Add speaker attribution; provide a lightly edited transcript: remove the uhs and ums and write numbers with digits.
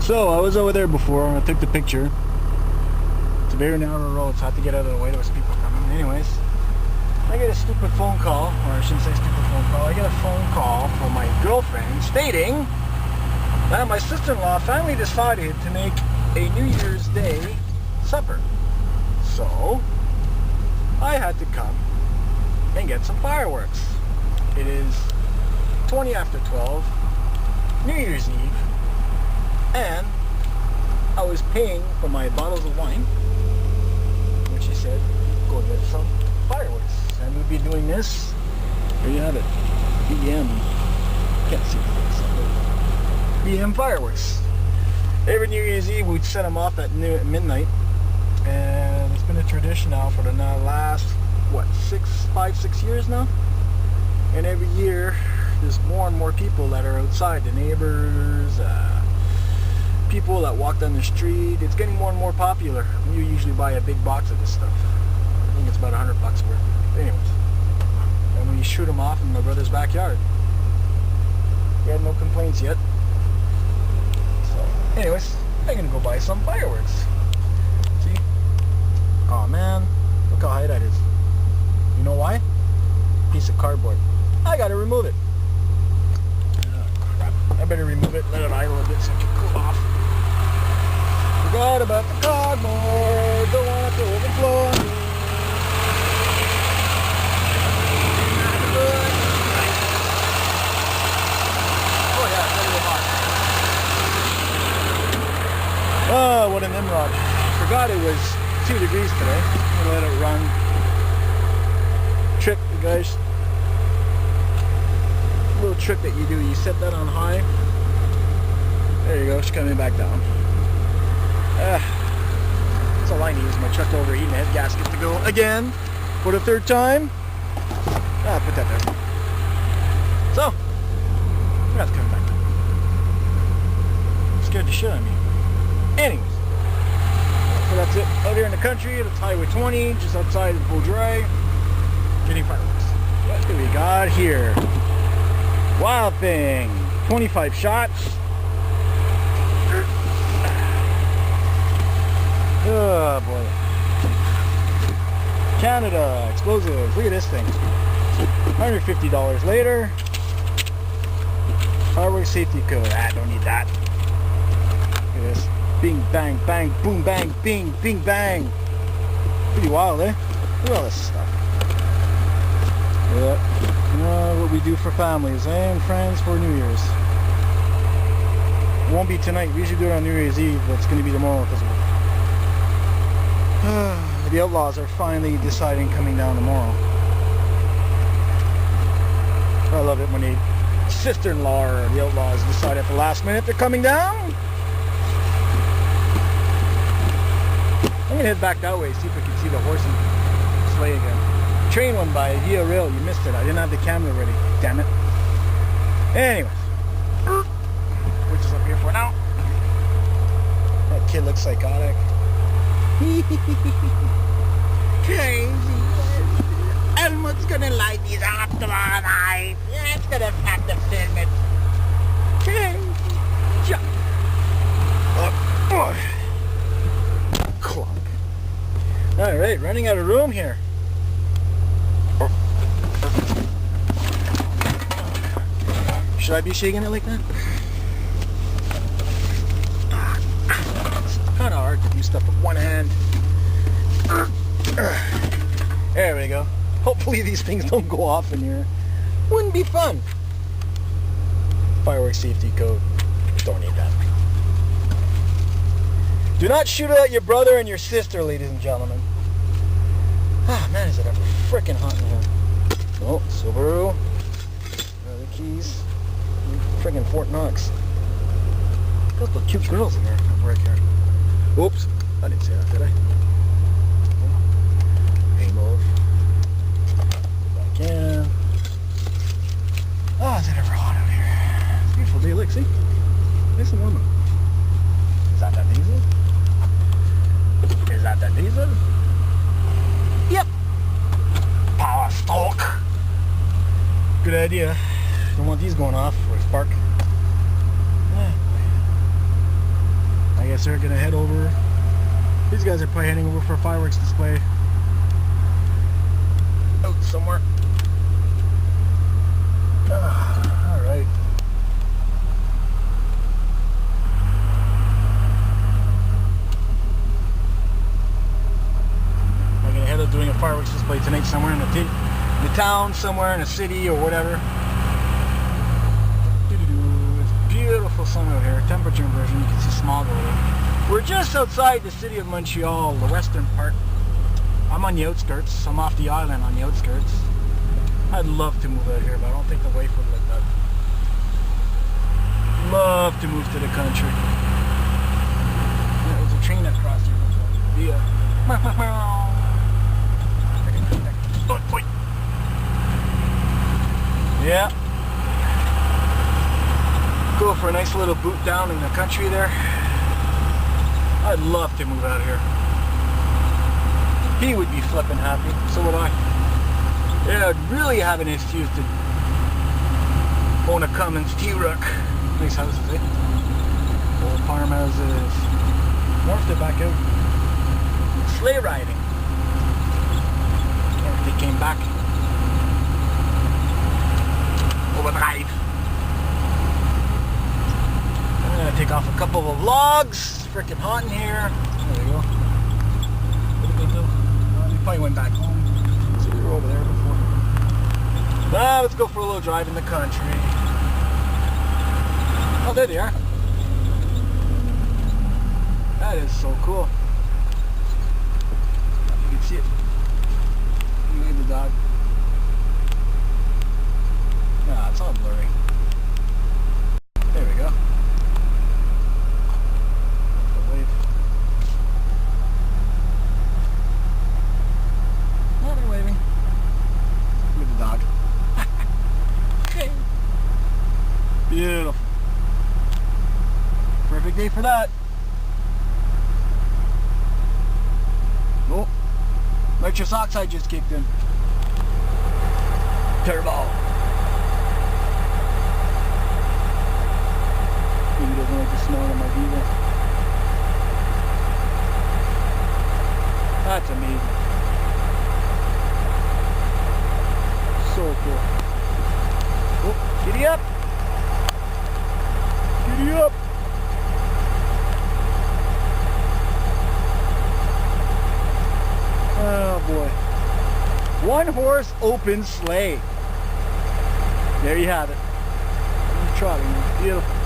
Speaker 1: So I was over there before and I took the picture. It's a very narrow road, so I had to get out of the way. There was people coming. Anyways, I get a stupid phone call, or I shouldn't say stupid phone call. I get a phone call from my girlfriend stating that my sister-in-law finally decided to make a New Year's Day supper. So I had to come and get some fireworks. It is 20 after 12, New Year's Eve, and I was paying for my bottles of wine, which she said, go get some fireworks. And we'll be doing this. There you have it. BM. Can't see the BM fireworks. Every New Year's Eve we'd set them off at midnight. And it's been a tradition now for the last, what, 6 years now? And every year there's more and more people that are outside. The neighbors, people that walk down the street. It's getting more and more popular. You usually buy a big box of this stuff. I think it's about $100 worth. Anyways, and we shoot them off in my brother's backyard. He had no complaints yet. So, anyways, I'm gonna go buy some fireworks. See? Oh man, look how high that is. You know why? Piece of cardboard. I gotta remove it. Oh, crap. I better remove it, let it idle a bit so it can cool off. Forgot about the cardboard. Don't want it to overflow on me. Oh, what an Nimrod. Forgot it was 2 degrees today. I'm gonna let it run. Trick, you guys. A little trick that you do. You set that on high. There you go. It's coming back down. That's all I need is my truck overheating head gasket to go again for the 3rd time. Put that there. So, that's coming back down. Scared the shit out of me. Anyways, so that's it. Out here in the country, it's Highway 20, just outside of Beaudry, getting fireworks. What do we got here? Wild Thing, 25 shots. Oh boy. Canada, explosives. Look at this thing. $150 later. Fireworks safety code. Don't need that. Look at this. Bing, bang, bang, boom, bang, bing, bing, bang. Pretty wild, eh? Look at all this stuff. Yeah. You know what we do for families and friends for New Year's. It won't be tonight. We usually do it on New Year's Eve, but it's going to be tomorrow because the Outlaws are finally deciding coming down tomorrow. I love it when the sister-in-law or the Outlaws decide at the last minute they're coming down. I'm going to head back that way, see if I can see the horse and sleigh again. Train went by via rail, you missed it. I didn't have the camera ready, damn it. Anyways, which is up here for now. That kid looks psychotic.
Speaker 2: Crazy. Elmo's gonna light these up tomorrow night. Yeah, it's gonna have to film it. Crazy.
Speaker 1: Clunk. Alright, running out of room here. Should I be shaking it like that? It's kind of hard to do stuff with one hand. There we go. Hopefully these things don't go off in here. Wouldn't be fun. Fireworks safety code. Don't need that. Do not shoot it at your brother and your sister, ladies and gentlemen. Ah, man, is it ever freaking hot in here. Oh, Subaru. The keys. Friggin' Fort Knox. Got the cute girls in there. Right here. Oops. I didn't say that, did I? Rainbow. Back in. Oh, is it ever hot out here? It's a beautiful day. Look, see? Nice and warm out. Is that diesel? Is that diesel? Yep. Power stroke. Good idea. Don't want these going off or spark. guess they're gonna head over. These guys are probably heading over for a fireworks display out somewhere. Alright. I'm gonna head up doing a fireworks display tonight somewhere in the town, somewhere in a city or whatever. It's beautiful sun out here. Temperature inversion, you can see smog over there. We're just outside the city of Montreal, the western part. I'm on the outskirts. I'm off the island on the outskirts. I'd love to move out here, but I don't think the wife would like that. Love to move to the country. There's a train that crossed here. Yeah. Yeah. Go for a nice little boot down in the country there. I'd love to move out here. He would be flipping happy. So would I. Yeah, I'd really have an excuse to own a Cummins T-Rock. Nice houses, eh? Old farmhouses. Morphed it back out. Sleigh riding. Or they came back. Overdrive. I'm gonna take off a couple of logs. It's freaking hot in here. There we go. What did they do? They probably went back home. So we were over there before. Now let's go for a little drive in the country. Oh, there they are. That is so cool. You can see it. Look at the dog. Nah, it's all blurry. There we go. The wave. Oh, they're waving. Look at the dog. Okay. Beautiful. Perfect day for that. Oh, nitrous oxide just kicked in. Turbo. Maybe doesn't like the smell of my diesel. That's amazing. So cool. Oh, giddy up. Giddy up. Oh boy. One horse open sleigh. There you have it. Trotting. Beautiful.